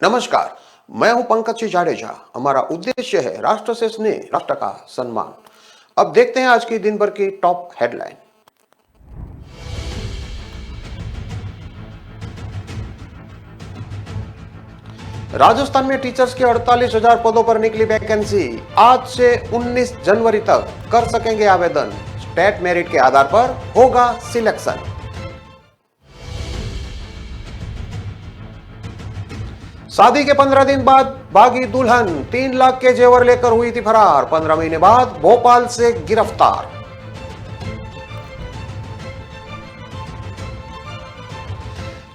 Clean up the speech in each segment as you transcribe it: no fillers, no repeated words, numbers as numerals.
नमस्कार, मैं हूं पंकज सिंह जाडेजा। हमारा उद्देश्य है राष्ट्र से स्नेह, राष्ट्र का सम्मान। अब देखते हैं आज की दिन भर की टॉप हेडलाइन। राजस्थान में टीचर्स के 48,000 पदों पर निकली वैकेंसी। आज से 19 जनवरी तक कर सकेंगे आवेदन। स्टेट मेरिट के आधार पर होगा सिलेक्शन। शादी के 15 दिन बाद भागी दुल्हन 3 लाख के जेवर लेकर हुई थी फरार। 15 महीने बाद भोपाल से गिरफ्तार।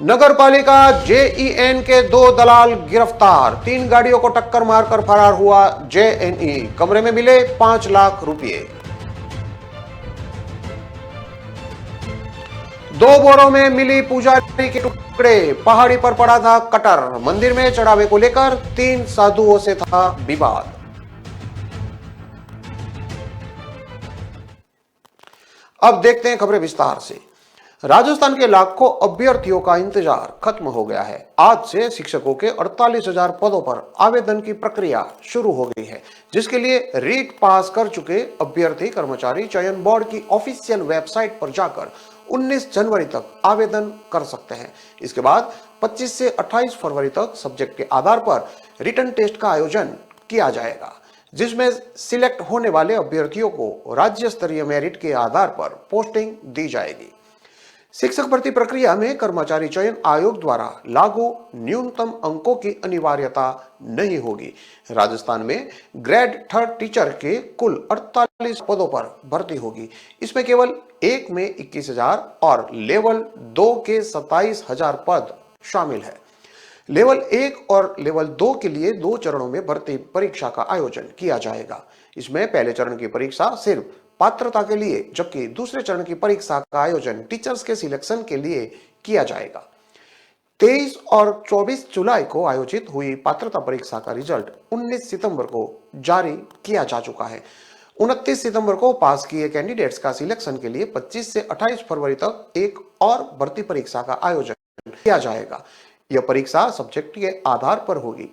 नगर पालिका जेईएन के 2 दलाल गिरफ्तार। 3 गाड़ियों को टक्कर मारकर फरार हुआ जेएनई। कमरे में मिले 5 लाख रुपए। 2 बोरों में मिली पुजारी के टुकड़े। पहाड़ी पर पड़ा था कटर। मंदिर में चढ़ावे को लेकर 3 साधुओं से था विवाद। अब देखते हैं खबरें विस्तार से। राजस्थान के लाखों अभ्यर्थियों का इंतजार खत्म हो गया है। आज से शिक्षकों के 48,000 पदों पर आवेदन की प्रक्रिया शुरू हो गई है, जिसके लिए रीट पास कर चुके अभ्यर्थी कर्मचारी चयन बोर्ड की ऑफिशियल वेबसाइट पर जाकर 19 जनवरी तक आवेदन कर सकते हैं। इसके बाद 25 से 28 फरवरी तक सब्जेक्ट के आधार पर रिटन टेस्ट का आयोजन किया जाएगा, जिसमें सिलेक्ट होने वाले अभ्यर्थियों को राज्य स्तरीय मेरिट के आधार पर पोस्टिंग दी जाएगी। शिक्षक भर्ती प्रक्रिया में कर्मचारी चयन आयोग द्वारा लागू न्यूनतम अंकों की अनिवार्यता नहीं होगी। राजस्थान में ग्रेड 3 टीचर के कुल 48 पदों पर भर्ती होगी। इसमें केवल 1 में 21,000 और लेवल 2 के 27,000 पद शामिल है। लेवल 1 और लेवल 2 के लिए 2 चरणों में भर्ती परीक्षा का आयोजन किया जाएगा। इसमें पहले चरण की परीक्षा सिर्फ पात्रता के लिए, जबकि दूसरे चरण की परीक्षा का आयोजन टीचर्स के सिलेक्शन के लिए किया जाएगा। 23 और 24 जुलाई को आयोजित हुई पात्रता परीक्षा का रिजल्ट 19 सितंबर को जारी किया जा चुका है। 29 सितंबर को पास किए कैंडिडेट्स का सिलेक्शन के लिए 25 से 28 फरवरी तक एक और भर्ती परीक्षा का आयोजन किया जाएगा। यह परीक्षा सब्जेक्ट के आधार पर होगी।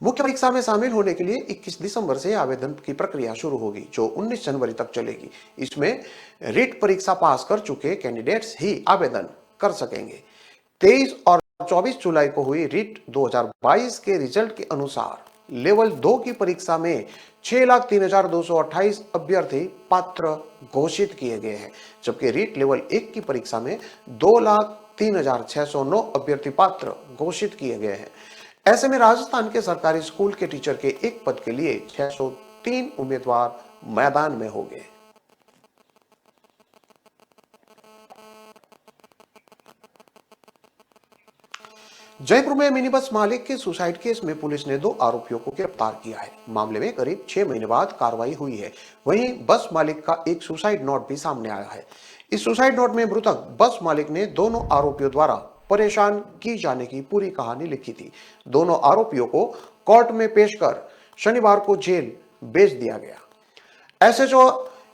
मुख्य परीक्षा में शामिल होने के लिए 21 दिसंबर से आवेदन की प्रक्रिया शुरू होगी, जो 19 जनवरी तक चलेगी। इसमें रीट परीक्षा पास कर चुके कैंडिडेट्स ही आवेदन कर सकेंगे। 23 और 24 जुलाई को हुई रीट 2022 के रिजल्ट के अनुसार लेवल 2 की परीक्षा में 6,03,228 अभ्यर्थी पात्र घोषित किए गए हैं, जबकि रीट लेवल 1 की परीक्षा में 2,03,609 अभ्यर्थी पात्र घोषित किए गए हैं। ऐसे में राजस्थान के सरकारी स्कूल के टीचर के एक पद के लिए 603 उम्मीदवार मैदान में होंगे। जयपुर में मिनी बस मालिक के सुसाइड केस में पुलिस ने 2 आरोपियों को गिरफ्तार किया है। मामले में करीब 6 महीने बाद कार्रवाई हुई है। वहीं बस मालिक का एक सुसाइड नोट भी सामने आया है। इस सुसाइड नोट में मृतक बस मालिक ने दोनों आरोपियों द्वारा परेशान की जाने की पूरी कहानी लिखी थी। दोनों आरोपियों को कोर्ट में पेश कर शनिवार को जेल भेज दिया गया। एसएचओ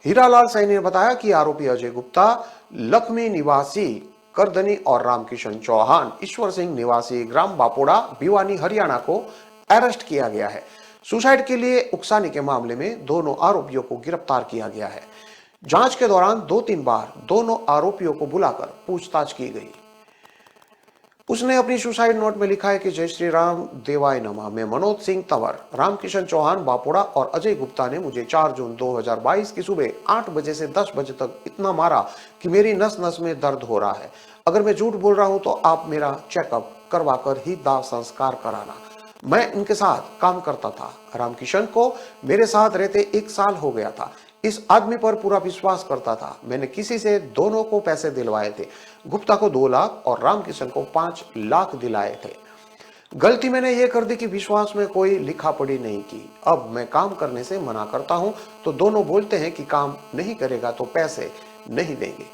हीरालाल सैनी ने बताया कि आरोपी अजय गुप्ता, लखमी निवासी करदनी और रामकिशन चौहान, ईश्वर सिंह निवासी ग्राम बापोड़ा, भिवानी, हरियाणा को अरेस्ट किया गया है। सुसाइड के लिए उकसाने के मामले में दोनों आरोपियों को गिरफ्तार किया गया है। जांच के दौरान 2-3 बार दोनों आरोपियों को बुलाकर पूछताछ की गई। उसने अपनी सुसाइड नोट में लिखा है कि जय श्री राम देवाय नमः, मैं मनोज सिंह तंवर, रामकिशन चौहान बापोड़ा और अजय गुप्ता ने मुझे 4 जून 2022 की सुबह 8 बजे से 10 बजे तक इतना मारा कि मेरी नस नस में दर्द हो रहा है। अगर मैं झूठ बोल रहा हूं तो आप मेरा चेकअप करवाकर ही दाह संस्कार कराना। मैं इनके साथ काम करता था। रामकिशन को मेरे साथ रहते 1 साल हो गया था। इस आदमी पर पूरा विश्वास करता था। मैंने किसी से दोनों को पैसे दिलवाए थे। गुप्ता को 2 लाख और रामकिशन को 5 लाख दिलाए थे। गलती मैंने ये कर दी कि विश्वास में कोई लिखा पढ़ी नहीं की। अब मैं काम करने से मना करता हूं तो दोनों बोलते हैं कि काम नहीं करेगा तो पैसे नहीं देंगे।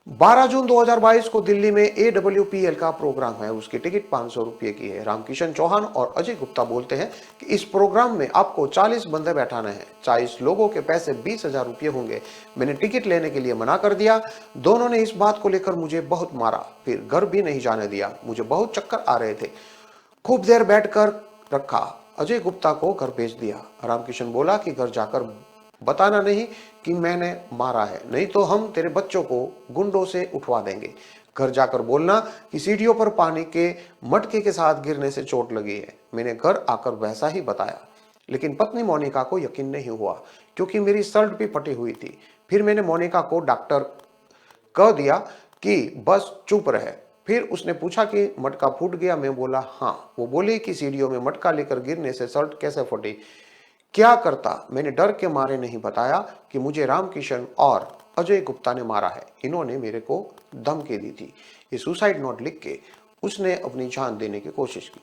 12 जून 2022 को दिल्ली में AWPL का प्रोग्राम है, उसकी टिकट 500 रुपये की है। रामकिशन चौहान और अजय गुप्ता बोलते हैं कि इस प्रोग्राम में आपको 40 बंदे बैठाना है, 40 लोगों के पैसे 20,000 रुपये होंगे। मैंने टिकट लेने के लिए मना कर दिया। दोनों ने इस बात को लेकर मुझे बहुत मारा, फिर घर भी नहीं जाने दिया। मुझे बहुत चक्कर आ रहे थे, खूब देर बैठकर रखा। अजय गुप्ता को घर भेज दिया। रामकिशन बोला कि घर जाकर बताना नहीं कि मैंने मारा है, नहीं तो हम तेरे बच्चों को गुंडों से उठवा देंगे। घर जाकर बोलना कि सीढ़ियों पर पानी के मटके के साथ गिरने से चोट लगी है। मैंने घर आकर वैसा ही बताया, लेकिन पत्नी मोनिका को यकीन नहीं हुआ क्योंकि मेरी शर्ट भी फटी हुई थी। फिर मैंने मोनिका को डॉक्टर कह दिया कि बस चुप रहे। फिर उसने पूछा कि मटका फूट गया। मैं बोला हाँ। वो बोली कि सीढ़ियों में मटका लेकर गिरने से शर्ट कैसे फटी। क्या करता, मैंने डर के मारे नहीं बताया कि मुझे रामकिशन और अजय गुप्ता ने मारा है। इन्होंने मेरे को धमकी दी थी। ये सुसाइड नोट लिख के उसने अपनी जान देने की कोशिश की।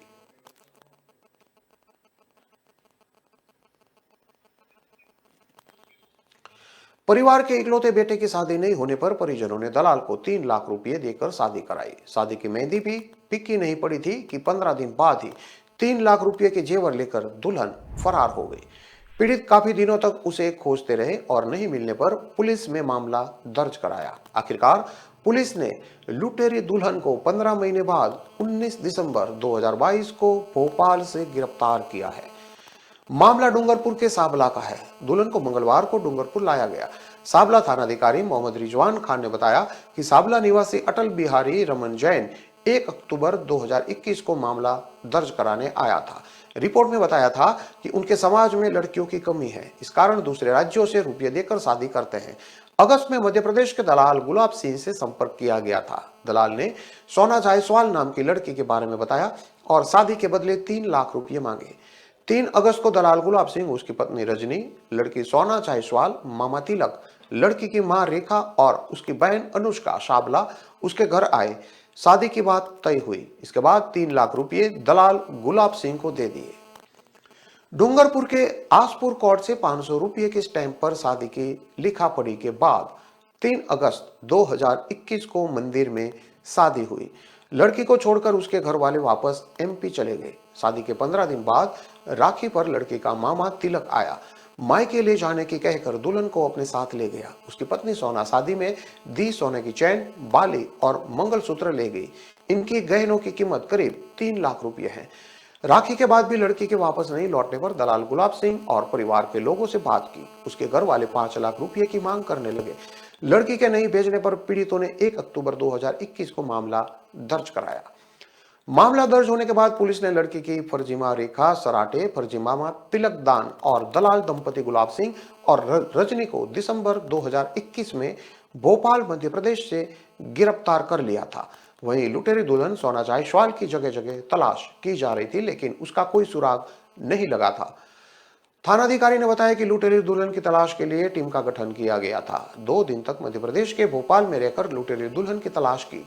परिवार के इकलौते बेटे की शादी नहीं होने पर परिजनों ने दलाल को 3 लाख रुपए देकर शादी कराई। शादी की मेहंदी भी पिक्की नहीं पड़ी थी कि 15 दिन बाद ही 3 लाख रुपए के जेवर लेकर दुल्हन फरार हो गई। पीड़ित काफी दिनों तक उसे खोजते रहे और नहीं मिलने पर पुलिस में मामला दर्ज कराया। आखिरकार पुलिस ने लुटेरी दुल्हन को 15 महीने बाद 19 दिसंबर 2022 को भोपाल से गिरफ्तार किया है। मामला डूंगरपुर के साबला का है। दुल्हन को मंगलवार को डूंगरपुर लाया गया। साबला थानाधिकारी मोहम्मद रिजवान खान ने बताया कि साबला निवासी अटल बिहारी रमन जैन 1 अक्टूबर 2021 को मामला दर्ज कराने आया था। रिपोर्ट में बताया था कि उनके समाज में लड़कियों की कमी है, इस कारण दूसरे राज्यों से रुपये देकर शादी करते हैं। अगस्त में मध्य प्रदेश के दलाल गुलाब सिंह से संपर्क किया गया था। दलाल ने सोना जायसवाल नाम की लड़की के बारे में बताया और शादी के बदले 3 लाख रुपये मांगे। 3 अगस्त को दलाल गुलाब सिंह, उसकी पत्नी रजनी, लड़की सोना जायसवाल, मामा तिलक, लड़की की मां रेखा और उसकी बहन अनुष्का साबला उसके घर आए। शादी की बात तय हुई। इसके बाद 3 लाख रुपये दलाल गुलाब सिंह को दे दिए। डूंगरपुर के आसपुर कोर्ट से 500 रुपये के स्टैंप पर शादी की लिखा पढ़ी के बाद 3 अगस्त 2021 को मंदिर में शादी हुई। लड़की को छोड़कर उसके घर वाले वापस MP चले गए। शादी के 15 दिन बाद राखी पर लड़की का मामा तिलक आया। मायके ले जाने की कहकर दुल्हन को अपने साथ ले गया। उसकी पत्नी सोना शादी में दी सोने की चैन, बाली और मंगलसूत्र ले गई। इनकी गहनों की कीमत करीब 3 लाख रुपए है। राखी के बाद भी लड़की के वापस नहीं लौटने पर दलाल गुलाब सिंह और परिवार के लोगों से बात की। उसके घर वाले 5 लाख रुपए की मांग करने लगे। लड़की के नहीं भेजने पर पीड़ितों ने 1 अक्टूबर 2021 को मामला दर्ज कराया। मामला दर्ज होने के बाद पुलिस ने लड़की की फर्जी मां रेखा सराटे, फर्जी मामा तिलक दान और दलाल दंपति गुलाब सिंह और रजनी को दिसंबर 2021 में भोपाल मध्य प्रदेश से गिरफ्तार कर लिया था। वहीं लुटेरी दुल्हन सोना जायसवाल की जगह जगह तलाश की जा रही थी, लेकिन उसका कोई सुराग नहीं लगा था। थानाधिकारी ने बताया कि लुटेरी दुल्हन की तलाश के लिए टीम का गठन किया गया था। 2 दिन तक मध्य प्रदेश के भोपाल में रहकर लुटेरी दुल्हन की तलाश की।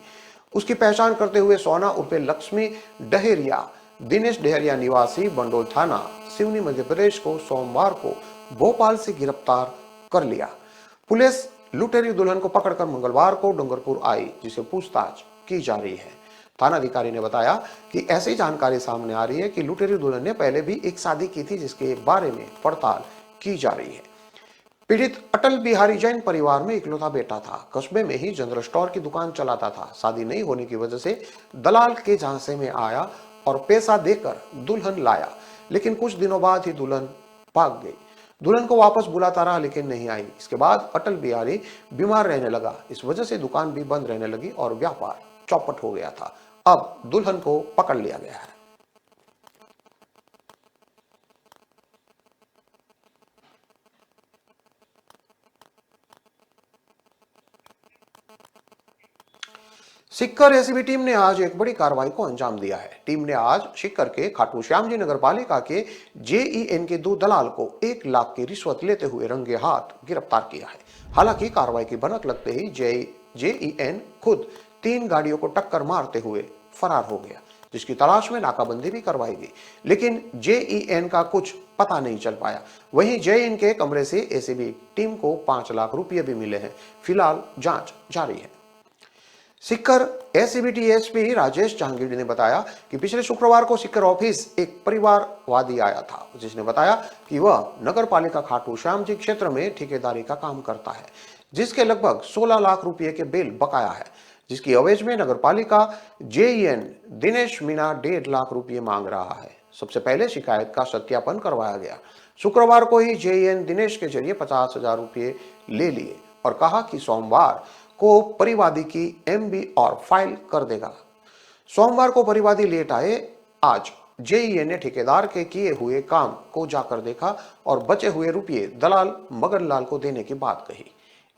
उसकी पहचान करते हुए सोना उर्फे लक्ष्मी डहेरिया, दिनेश डहेरिया निवासी बंडोल थाना, सिवनी मध्य प्रदेश को सोमवार को भोपाल से गिरफ्तार कर लिया। पुलिस लुटेरी दुल्हन को पकड़कर मंगलवार को डूंगरपुर आई, जिसे पूछताछ की जा रही है। थानाधिकारी ने बताया कि ऐसी जानकारी सामने आ रही है कि लुटेरी दुल्हन ने पहले भी एक शादी की थी, जिसके बारे में पड़ताल की जा रही है। पीड़ित अटल बिहारी जैन परिवार में इकलौता बेटा था। कस्बे में ही जनरल स्टोर की दुकान चलाता था। शादी नहीं होने की वजह से दलाल के झांसे में आया और पैसा देकर दुल्हन लाया, लेकिन कुछ दिनों बाद ही दुल्हन भाग गई। दुल्हन को वापस बुलाता रहा, लेकिन नहीं आई। इसके बाद अटल बिहारी बीमार रहने लगा। इस वजह से दुकान भी बंद रहने लगी और व्यापार चौपट हो गया था। अब दुल्हन को पकड़ लिया गया है। सिक्कर एसीबी टीम ने आज एक बड़ी कार्रवाई को अंजाम दिया है। टीम ने आज सिक्कर के खाटू श्याम जी नगर पालिका के JEN के 2 दलाल को 1 लाख की रिश्वत लेते हुए रंगे हाथ गिरफ्तार किया है। हालांकि कार्रवाई की भनक लगते ही JEN खुद 3 गाड़ियों को टक्कर मारते हुए फरार हो गया, जिसकी तलाश में नाकाबंदी भी करवाई गई, लेकिन JEN का कुछ पता नहीं चल पाया। वहीं JEN के कमरे से एसीबी टीम को 5 लाख रुपये भी मिले हैं। फिलहाल जांच जारी है। सिक्कर एसीबी एसपी राजेश जहांगीर ने बताया कि पिछले शुक्रवार को सिक्कर ऑफिस एक परिवारवादी आया था, जिसने बताया कि वह नगर पालिका खाटू श्याम जी क्षेत्र में ठेकेदारी का काम करता है, जिसके लगभग 16 लाख रुपए के बिल बकाया है, जिसकी अवेज में नगर पालिका जेईएन दिनेश मीणा 1.5 लाख रुपए मांग रहा है। सबसे पहले शिकायत का सत्यापन करवाया गया। शुक्रवार को ही जेईएन दिनेश के जरिए 50,000 रुपए ले लिए और कहा कि सोमवार को परिवादी की एमबी और फाइल कर देगा। सोमवार को परिवादी लेट आए। आज जेईएन ने ठेकेदार के किए हुए काम को जाकर देखा और बचे हुए रुपये दलाल मगनलाल को देने की बात कही।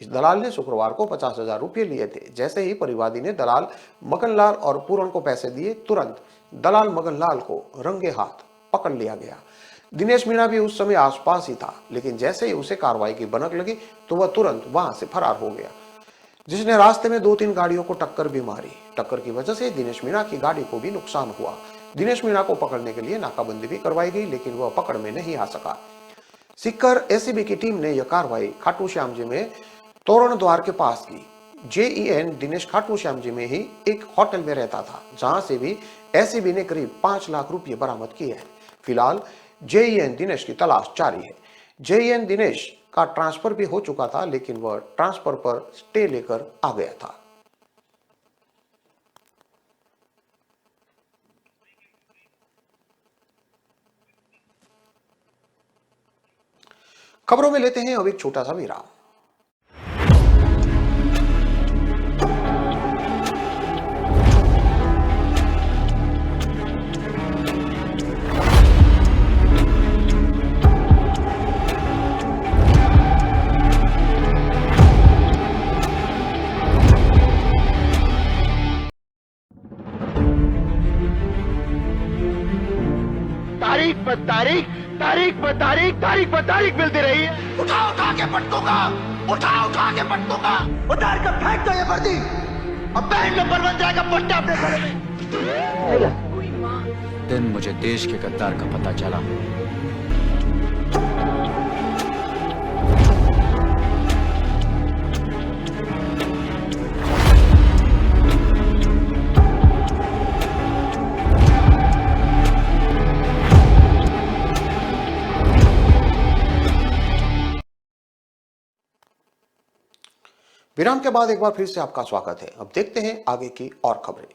इस दलाल ने शुक्रवार को 50,000 रुपये लिए थे। जैसे ही परिवादी ने दलाल मगनलाल और पूरन को पैसे दिए, तुरंत दलाल मगनलाल को रंगे हाथ पकड़ लिया गया। दिनेश मीणा भी उस समय आसपास ही था, लेकिन जैसे ही उसे कार्रवाई की भनक लगी तो वह तुरंत वहां से फरार हो गया, जिसने रास्ते में 2-3 गाड़ियों को टक्कर भी मारी। टक्कर की वजह से दिनेश मीणा की गाड़ी को भी नुकसान हुआ। दिनेश मीणा को पकड़ने के लिए नाकाबंदी भी करवाई गई, लेकिन वह पकड़ में नहीं आ सका। सिक्कर एसीबी की टीम ने यह कार्रवाई खाटू श्याम जी में तोरण द्वार के पास की। जेईएन दिनेश खाटू श्याम जी में ही एक होटल में रहता था, जहां से भी एसीबी ने करीब 5 लाख रुपए बरामद किए हैं। फिलहाल जेईएन दिनेश की तलाश जारी है। जेईएन दिनेश का ट्रांसफर भी हो चुका था, लेकिन वह ट्रांसफर पर स्टे लेकर आ गया था। खबरों में लेते हैं अब एक छोटा सा विराम। तारीख पर तारीख, तारीख पर तारीख, तारीख पर तारीख मिलती रही है। उठा उठा के पट दूंगा, उठा के पट दूंगा। उतार कर फेंक दो ये वर्दी, अब बैंड नंबर बन जाएगा पट्टा अपने घरे में। दिन मुझे देश के गद्दार का पता चला। विराम के बाद एक बार फिर से आपका स्वागत है। अब देखते हैं आगे की और खबरें।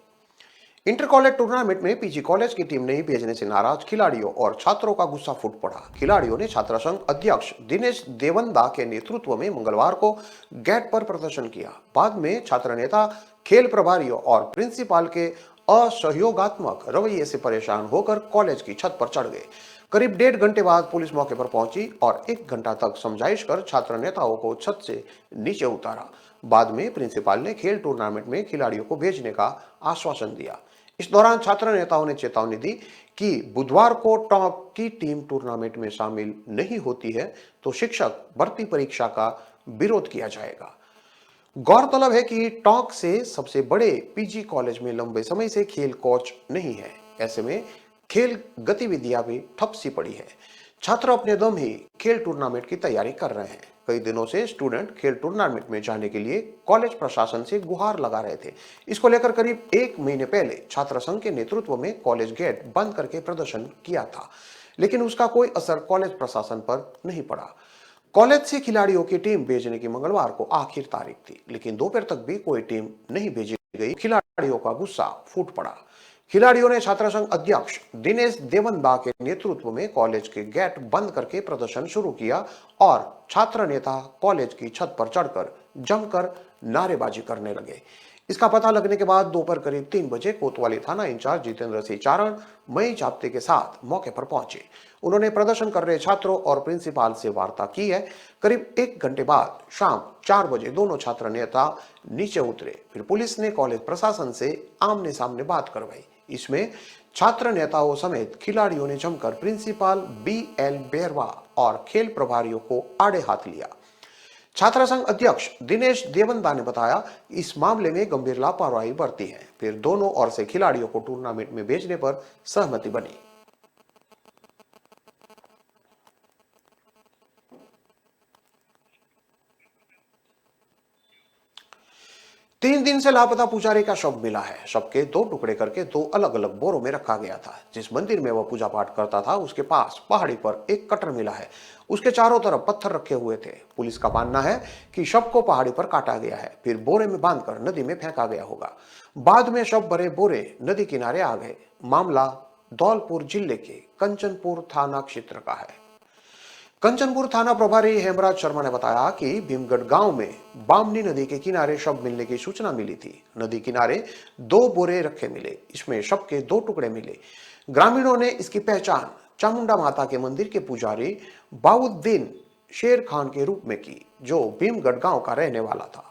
इंटर कॉलेज टूर्नामेंट में पीजी कॉलेज की टीम नहीं भेजने से नाराज खिलाड़ियों और छात्रों का गुस्सा फूट पड़ा। खिलाड़ियों ने छात्र संघ अध्यक्ष दिनेश देवंदा के नेतृत्व में मंगलवार को गेट पर प्रदर्शन किया। बाद में छात्र नेता, खेल प्रभारियों और प्रिंसिपल के असहयोगात्मक रवैये से परेशान होकर कॉलेज की छत पर चढ़ गए। करीब 1.5 घंटे बाद पुलिस मौके पर पहुंची और 1 घंटा तक समझाइश कर छात्र नेताओं को छत से नीचे उतारा। बाद में प्रिंसिपल ने खेल टूर्नामेंट में खिलाड़ियों को भेजने का आश्वासन दिया। इस दौरान छात्र नेताओं ने चेतावनी दी कि बुधवार को टॉप की टीम टूर्नामेंट में शामिल नहीं होती है तो शिक्षक भर्ती परीक्षा का विरोध किया जाएगा। गौरतलब है कि टॉक से सबसे बड़े पीजी कॉलेज में लंबे समय से खेल कोच नहीं है। ऐसे में खेल गतिविधियां भी ठप सी पड़ी है। छात्र अपने दम ही खेल टूर्नामेंट की तैयारी कर रहे हैं। कई दिनों से स्टूडेंट खेल टूर्नामेंट में जाने के लिए कॉलेज प्रशासन से गुहार लगा रहे थे। इसको लेकर करीब 1 महीने पहले छात्र संघ के नेतृत्व में कॉलेज गेट बंद करके प्रदर्शन किया था, लेकिन उसका कोई असर कॉलेज प्रशासन पर नहीं पड़ा। कॉलेज से खिलाड़ियों की टीम भेजने की मंगलवार को आखिर तारीख थी, लेकिन दोपहर तक भी कोई टीम नहीं भेजी गई। खिलाड़ियों का गुस्सा फूट पड़ा। खिलाड़ियों ने छात्र संघ अध्यक्ष दिनेश देवंदा के नेतृत्व में कॉलेज के गेट बंद करके प्रदर्शन शुरू किया और छात्र नेता कॉलेज की छत पर चढ़कर जमकर नारेबाजी करने लगे। इसका पता लगने के बाद दोपहर करीब 3 बजे कोतवाली थाना इंचार्ज जितेंद्र सिंह चारण मई जाप्ते के साथ मौके पर पहुंचे। उन्होंने प्रदर्शन कर रहे छात्रों और प्रिंसिपल से वार्ता की है। करीब 1 घंटे बाद शाम 4 बजे दोनों छात्र नेता नीचे उतरे। फिर पुलिस ने कॉलेज प्रशासन से आमने सामने बात करवाई। इसमें छात्र नेताओं समेत खिलाड़ियों ने जमकर प्रिंसिपल BL बेरवा और खेल प्रभारियों को आड़े हाथ लिया। छात्र संघ अध्यक्ष दिनेश देवंदा ने बताया इस मामले में गंभीर लापरवाही बरती है। फिर दोनों ओर से खिलाड़ियों को टूर्नामेंट में भेजने पर सहमति बनी। 3 दिन से लापता पुजारी का शव मिला है। शव के 2 टुकड़े करके 2 अलग अलग बोरों में रखा गया था। जिस मंदिर में वह पूजा पाठ करता था उसके पास पहाड़ी पर एक कटर मिला है। उसके चारों तरफ पत्थर रखे हुए थे। पुलिस का मानना है कि शव को पहाड़ी पर काटा गया है, फिर बोरे में बांधकर नदी में फेंका गया होगा। बाद में शव भरे बोरे नदी किनारे आ गए। मामला धौलपुर जिले के कंचनपुर थाना क्षेत्र का है। कंचनपुर थाना प्रभारी हेमराज शर्मा ने बताया कि भीमगढ़ गांव में बामनी नदी के किनारे शव मिलने की सूचना मिली थी। नदी किनारे 2 बोरे रखे मिले, इसमें शव के 2 टुकड़े मिले। ग्रामीणों ने इसकी पहचान चामुंडा माता के मंदिर के पुजारी बाउद्दीन शेर खान के रूप में की, जो भीमगढ़ गांव का रहने वाला था।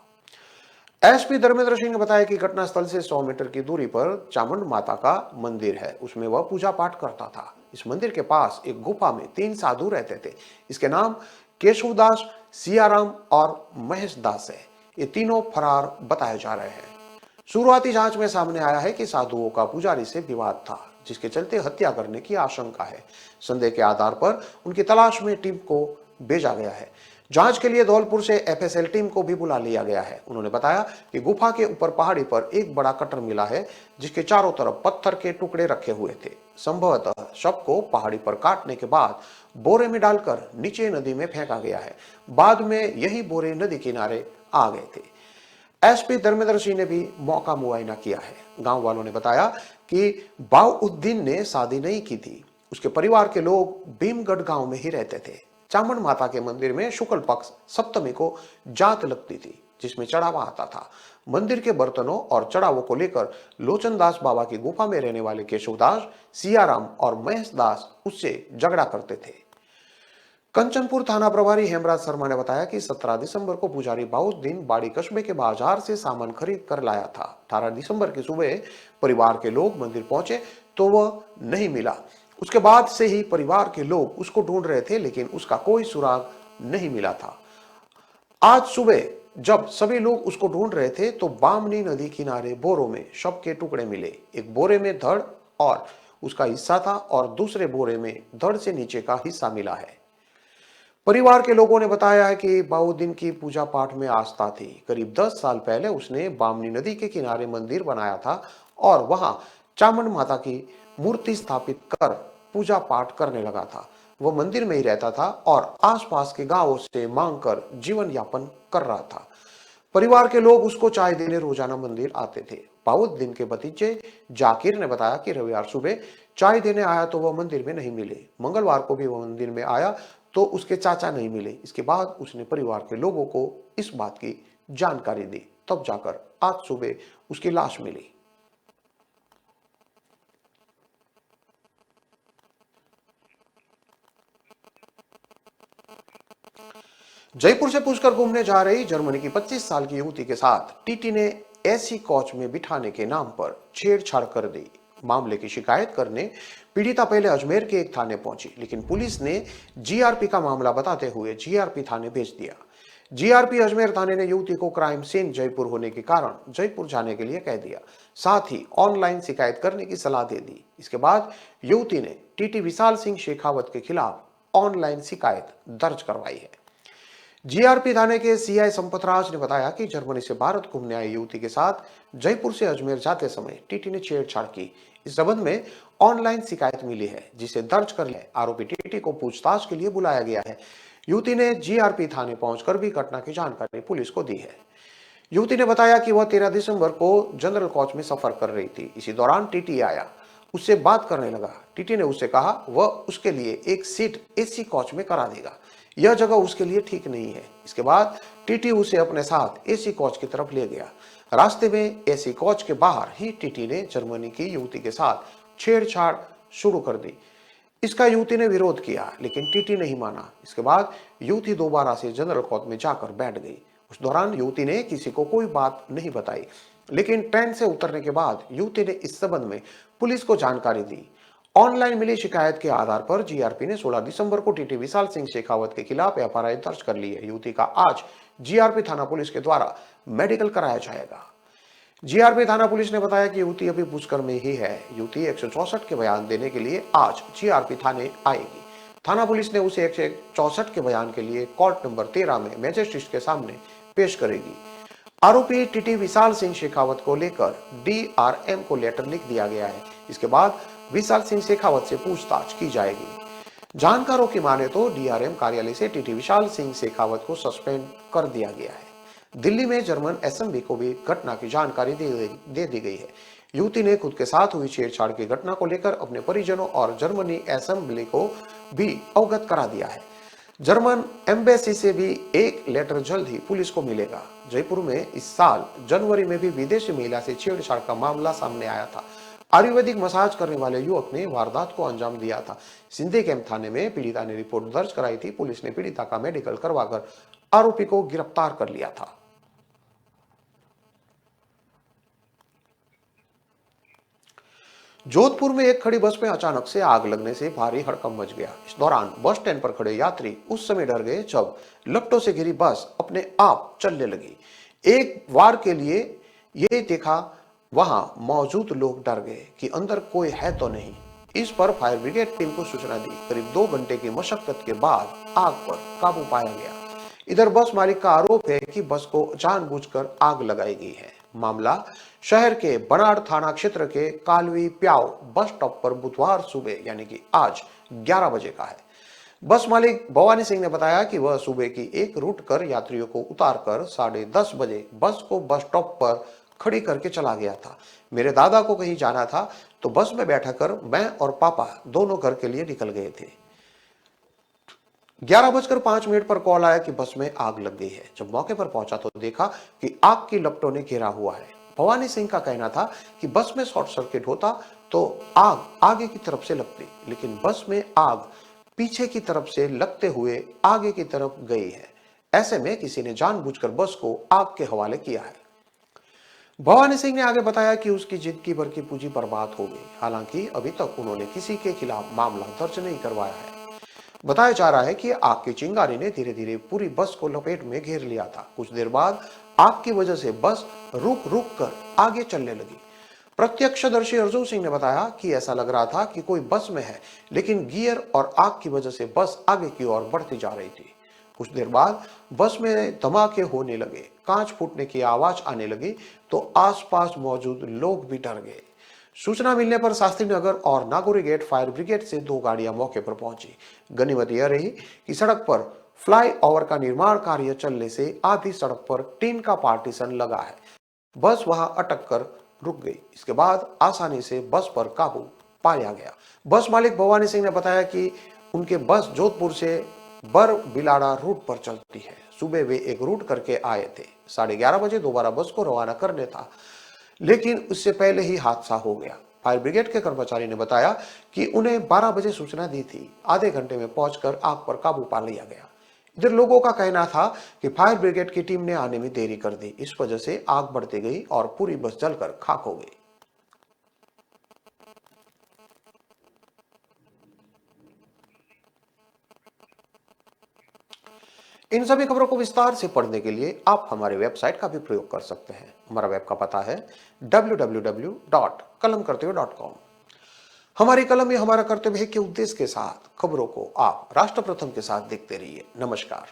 एसपी धर्मेंद्र सिंह ने बताया कि घटनास्थल से 100 मीटर की दूरी पर चामुंड माता का मंदिर है, उसमें वह पूजा पाठ करता था। इस मंदिर के पास एक गुफा में 3 साधु रहते थे। इसके नाम केशवदास, सियाराम और महेश दास है। ये तीनों फरार बताए जा रहे हैं। शुरुआती जांच में सामने आया है कि साधुओं का पुजारी से विवाद था, जिसके चलते हत्या करने की आशंका है। संदेह के आधार पर उनकी तलाश में टीम को भेजा गया है। जांच के लिए धौलपुर से एफएसएल टीम को भी बुला लिया गया है। उन्होंने बताया कि गुफा के ऊपर पहाड़ी पर एक बड़ा कटर मिला है, जिसके चारों तरफ पत्थर के टुकड़े रखे हुए थे। संभवतः शव को पहाड़ी पर काटने के बाद बोरे में डालकर नीचे नदी में फेंका गया है। बाद में यही बोरे नदी किनारे आ गए थे। एसपी धर्मेंद्र सिंह ने भी मौका मुआयना किया है। गांव वालों ने बताया कि बाउद्दीन ने शादी नहीं की थी। उसके परिवार के लोग भीमगढ़ गांव में ही रहते थे। चामुंड माता के मंदिर में शुक्ल पक्ष सप्तमी को जात लगती थी, जिसमें चढ़ावा आता था। मंदिर के बर्तनों और चढ़ावों को लेकर लोचनदास बाबा की गुफा में रहने वाले केशवदास, सियाराम और महेश दास उससे झगड़ा करते थे। कंचनपुर थाना प्रभारी हेमराज शर्मा ने बताया कि 17 दिसंबर को पुजारी बाउद्दीन बाड़ी कस्बे के बाजार से सामान खरीद कर लाया था। 18 दिसंबर की सुबह परिवार के लोग मंदिर पहुंचे तो वह नहीं मिला। उसके बाद से ही परिवार के लोग उसको ढूंढ रहे थे, लेकिन उसका कोई सुराग नहीं मिला था। आज सुबह जब सभी लोग उसको ढूंढ रहे थे तो बामनी नदी किनारे बोरों में शव के टुकड़े मिले। एक बोरे में धड़ और उसका हिस्सा था और दूसरे बोरे में धड़ से नीचे का हिस्सा मिला है। परिवार के लोगों ने बताया है कि बाउद्दीन की पूजा पाठ में आस्था थी। करीब 10 साल पहले उसने बामनी नदी के किनारे मंदिर बनाया था और वहां चामुंड माता की मूर्ति स्थापित कर पूजा पाठ करने लगा था। वह मंदिर में ही रहता था और आसपास के गांवों से मांग कर जीवन यापन कर रहा था। परिवार के लोग उसको चाय देने रोजाना मंदिर आते थे। बाउद्दीन के भतीजे जाकिर ने बताया कि रविवार सुबह चाय देने आया तो वह मंदिर में नहीं मिले। मंगलवार को भी वह मंदिर में आया तो उसके चाचा नहीं मिले। इसके बाद उसने परिवार के लोगों को इस बात की जानकारी दी, तब जाकर आज सुबह उसकी लाश मिली। जयपुर से पूछकर घूमने जा रही जर्मनी की 25 साल की युवती के साथ टीटी ने एसी कोच में बिठाने के नाम पर छेड़छाड़ कर दी। मामले की शिकायत करने पीड़िता पहले अजमेर के एक थाने पहुंची, लेकिन पुलिस ने जीआरपी का मामला बताते हुए जीआरपी थाने भेज दिया। जीआरपी अजमेर थाने ने युवती को क्राइम सीन जयपुर होने के कारण जयपुर जाने के लिए कह दिया। साथ ही ऑनलाइन शिकायत करने की सलाह दे दी। इसके बाद युवती ने टीटी विशाल सिंह शेखावत के खिलाफ ऑनलाइन शिकायत दर्ज करवाई है। जीआरपी थाने के सीआई संपतराज ने बताया कि जर्मनी से भारत घूमने आई युवती के साथ जयपुर से अजमेर जाते समय टीटी ने छेड़छाड़ की। इस संबंध में ऑनलाइन शिकायत मिली है, जिसे दर्ज कर लिया। आरोपी टीटी को पूछताछ के लिए बुलाया गया है। युवती ने जीआरपी थाने पहुंचकर भी घटना की जानकारी पुलिस को दी है। युवती ने बताया कि वह 13 दिसंबर को जनरल कोच में सफर कर रही थी। इसी दौरान टीटी आया, उससे बात करने लगा। टीटी ने उससे कहा वह उसके लिए एक सीट एसी कोच में करा देगा, यह जगह उसके लिए ठीक नहीं है। इसके बाद टीटी उसे अपने साथ एसी कोच की तरफ ले गया। रास्ते में एसी कोच के बाहर ही टीटी ने जर्मनी की युवती के साथ छेड़छाड़ शुरू कर दी। इसका युवती ने विरोध किया, लेकिन टीटी नहीं माना। इसके बाद युवती दोबारा से जनरल कोच में जाकर बैठ गई। उस दौरान युवती ने किसी को कोई बात नहीं बताई, लेकिन ट्रेन से उतरने के बाद युवती ने इस संबंध में पुलिस को जानकारी दी। ऑनलाइन मिली शिकायत के आधार पर जीआरपी ने 16 दिसंबर को टीटी विशाल सिंह शेखावत के खिलाफ एफआईआर दर्ज कर ली है। युवती का आज जीआरपी थाना पुलिस के द्वारा मेडिकल कराया जाएगा। जीआरपी थाना पुलिस ने बताया कि युवती अभी पुष्कर में ही है। युवती 164 के बयान देने के लिए आज जीआरपी थाने आएगी। थाना पुलिस ने उसे 164 के बयान के लिए कोर्ट नंबर 13 में मजिस्ट्रेट के सामने पेश करेगी। आरोपी टीटी विशाल सिंह शेखावत को लेकर डीआरएम को लेटर लिख दिया गया है। इसके बाद विशाल सिंह शेखावत से पूछताछ की जाएगी। जानकारों की माने तो डीआरएम कार्यालय से टीटी विशाल सिंह शेखावत को सस्पेंड कर दिया गया है। दिल्ली में जर्मन असेंबली को भी घटना की जानकारी दे दी गई है। युवती ने खुद के साथ हुई छेड़छाड़ की घटना को लेकर अपने परिजनों और जर्मनी असेंबली को भी अवगत करा दिया है। जर्मन एम्बेसी से भी एक लेटर जल्द ही पुलिस को मिलेगा। जयपुर में इस साल जनवरी में भी विदेशी महिला से छेड़छाड़ का मामला सामने आया था। आयुर्वेदिक मसाज करने वाले युवक ने वारदात को अंजाम दिया था। सिंधी कैंप थाने में पीड़िता ने रिपोर्ट दर्ज कराई थी। पुलिस ने पीड़िता का मेडिकल करवाकर आरोपी को गिरफ्तार कर लिया था। जोधपुर में एक खड़ी बस में अचानक से आग लगने से भारी हड़कंप मच गया। इस दौरान बस स्टैंड पर खड़े यात्री उस समय डर गए जब लपटों से घिरी बस अपने आप चलने लगी। एक बार के लिए ये देखा वहां मौजूद लोग डर गए कि अंदर कोई है तो नहीं। इस पर फायर ब्रिगेड टीम को सूचना दी। करीब 2 घंटे की मशक्कत के बाद आग पर काबू पाया गया। इधर बस मालिक का आरोप है कि बस को जानबूझकर आग लगाई गई है। मामला शहर के बनाड़ थाना क्षेत्र के कालवी प्याव बस स्टॉप पर बुधवार सुबह यानी कि आज 11 बजे का है। बस मालिक भवानी सिंह ने बताया कि वह सुबह की एक रूट कर यात्रियों को उतारकर 10:30 बजे बस को बस स्टॉप पर खड़ी करके चला गया था। मेरे दादा को कहीं जाना था तो बस में बैठाकर मैं और पापा दोनों घर के लिए निकल गए थे। 11:05 पर कॉल आया कि बस में आग लग गई है। जब मौके पर पहुंचा तो देखा कि आग की लपटों ने घेरा हुआ है। भवानी सिंह का कहना था कि बस में शॉर्ट सर्किट होता तो आग आगे की तरफ से लगती, लेकिन बस में आग पीछे की तरफ से लगते हुए आगे की तरफ गई है। ऐसे में किसी ने जानबूझकर बस को आग के हवाले किया है। भवानी सिंह ने आगे बताया कि उसकी जिंदगी भर की पूंजी बर्बाद हो गई। हालांकि अभी तक उन्होंने किसी के खिलाफ मामला दर्ज नहीं करवाया है। बताया जा रहा है कि आग की चिंगारी ने धीरे धीरे पूरी बस को लपेट में घेर लिया था। कुछ देर बाद आग की वजह से बस रुक रुक कर आगे चलने लगी। प्रत्यक्षदर्शी अर्जुन सिंह ने बताया कि ऐसा लग रहा था कि कोई बस में है, लेकिन गियर और आग की वजह से बस आगे की ओर बढ़ती जा रही थी। कुछ देर बाद बस में धमाके होने लगे, कांच फूटने की आवाज आने लगी तो आसपास मौजूद लोग भी डर गए। सूचना मिलने पर शास्त्री नगर और नागौरी गेट फायर ब्रिगेड से 2 गाड़ियां मौके पर पहुंची। गनीमत यह रही कि सड़क पर फ्लाईओवर का निर्माण कार्य चलने से आधी सड़क पर टीन का पार्टीशन लगा है। बस वहां अटक कर रुक गई। इसके बाद आसानी से बस पर काबू पाया गया। बस मालिक भवानी सिंह ने बताया कि उनके बस जोधपुर से बर बिलाड़ा रूट पर चलती है। सुबह वे एक रूट करके आए थे। 11:30 बजे दोबारा बस को रवाना करने था, लेकिन उससे पहले ही हादसा हो गया। फायर ब्रिगेड के कर्मचारी ने बताया कि उन्हें 12 बजे सूचना दी थी। आधे घंटे में पहुंचकर आग पर काबू पा लिया गया। इधर लोगों का कहना था कि फायर ब्रिगेड की टीम ने आने में देरी कर दी। इस वजह से आग बढ़ती गई और पूरी बस जलकर खाक हो गई। इन सभी खबरों को विस्तार से पढ़ने के लिए आप हमारे वेबसाइट का भी प्रयोग कर सकते हैं। हमारा वेब का पता है www.kalamkartavya.com। हमारी कलम ये हमारा कर्तव्य है के उद्देश्य के साथ खबरों को आप राष्ट्र प्रथम के साथ देखते रहिए। नमस्कार।